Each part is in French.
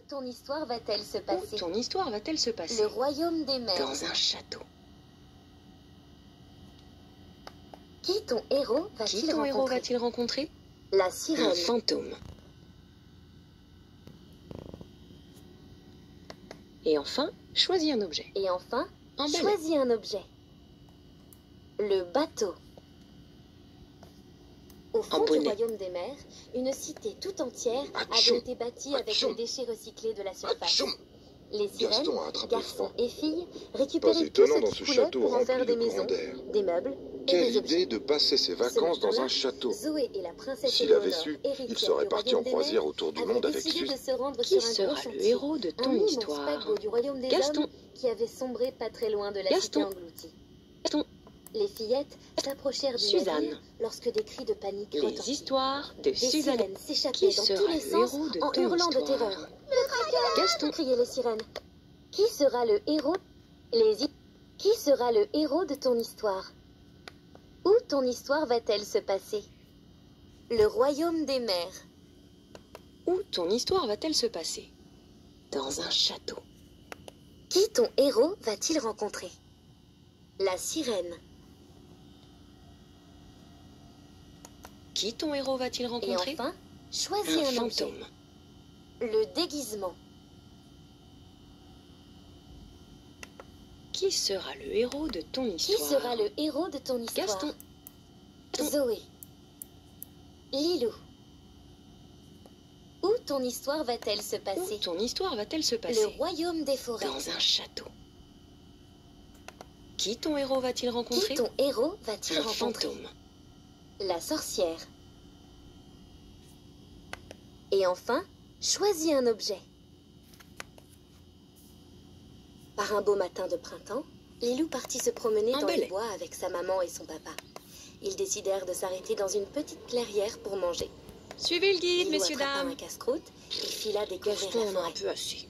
ton histoire va-t-elle se passer? Où ton histoire va-t-elle se passer? Le royaume des mers. Dans un château. Qui ton héros va-t-il rencontrer? La Un sirène. fantôme. Et enfin, choisis un objet. Et enfin, Un balai. choisis un objet. Le bateau. Au fond du bonnet. royaume des mers, une cité tout entière Atchoum. avait été bâtie avec Atchoum. des déchets recyclés de la surface. Atchoum. Les sirènes, Gaston a attrapé garçons froid. et filles, Pas récupéraient tout étonnant ce dans qui ce coulait château pour en rempli faire de des courants maisons, d'air. des meubles et Quelle des objets. idée de passer ses Ce vacances dans matin-là, un château. Zoé et la princesse S'il avait Éléonore, su, héritière il serait du parti en royaume des mers, croisière autour du avaient monde avec décidé Suze. de se rendre Qui sur un sera gros le chantier, héros de un ton immense histoire? paquebot du royaume des Gaston. hommes qui avait sombré pas très loin de la Gaston. cité engloutie. Gaston. Les fillettes s'approchèrent du Suzanne. navire lorsque des cris de panique Les retentirent. histoires de Des Suzanne. sirènes s'échappaient Qui dans sera tous les le sens héros de en ton hurlant de histoire? terreur. Gaston. Criaient les sirènes. Qui sera le héros? Qui sera le héros de ton histoire? Où ton histoire va-t-elle se passer? Le royaume des mers. Où ton histoire va-t-elle se passer? Dans un château. Qui ton héros va-t-il rencontrer? La sirène. Qui ton héros va-t-il Et rencontrer? enfin, choisis Un un objet. fantôme. Le déguisement. Qui sera le héros de ton Qui histoire? sera le héros de ton histoire? Gaston. Zoé. Lilou. Où ton histoire va-t-elle se Où passer? ton histoire va-t-elle se Le passer? royaume des forêts. Dans un château. Qui ton héros va-t-il Qui rencontrer? ton héros va-t-il Un rencontrer? fantôme. La sorcière. Et enfin, choisis un objet. Par un beau matin de printemps, Lilou partit se promener Un dans les balai. bois avec sa maman et son papa. Ils décidèrent de s'arrêter dans une petite clairière pour manger. Suivez le guide, Lilou messieurs, attrapa dames. un casse-croûte et fila découvrir Gaston, la on a forêt. un peu assez.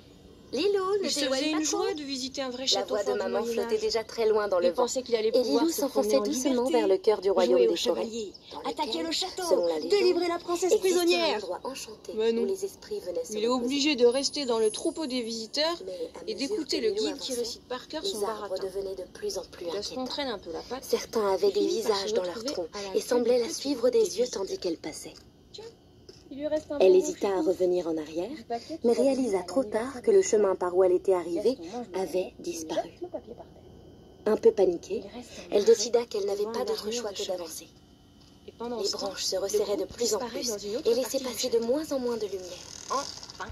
Lilou, ne Il se t'éloigne faisait pas une trop. joie de visiter un vrai La château voix de fort du maman Moyen flottait Âge. déjà très loin dans le Il vent. pensait qu'il allait Et pouvoir Lilou se s'enfonçait promener en doucement liberté, vers le cœur du royaume jouer des aux forêts, chevaliers, dans attaquer lequel, le château, selon la légende, délivrer la princesse existait un prisonnière. endroit enchanté Mais non. où les esprits venaient se Il est reposer. obligé de rester dans le troupeau des visiteurs Mais à et mesure d'écouter que le Lilou guide qui avançait, récite par cœur son les arbres baratin. devenaient de plus en plus Gaston inquiétants. traîne un peu la patte. Certains avaient des finit par visages se dans leur retrouver tronc à la et tête semblaient du la petit suivre groupe des des yeux visiteurs. tandis qu'elle passait. Il lui reste un Elle bonbon hésita à chez revenir en arrière, lui. Du paquet mais qu'il a donné réalisa à trop l'anniversaire tard de que le son chemin père. par où elle était arrivée Gaston mange le avait pain. Il disparu. jette le papier par terre. Un peu paniquée, Il reste un elle arrêt décida qu'elle n'avait devant pas une d'autre armure choix de que cheval. d'avancer. Et pendant Les ce temps, branches se le resserraient de groupe plus en disparaît plus dans une autre et partie laissaient du passer château. de moins en moins de lumière. Enfin,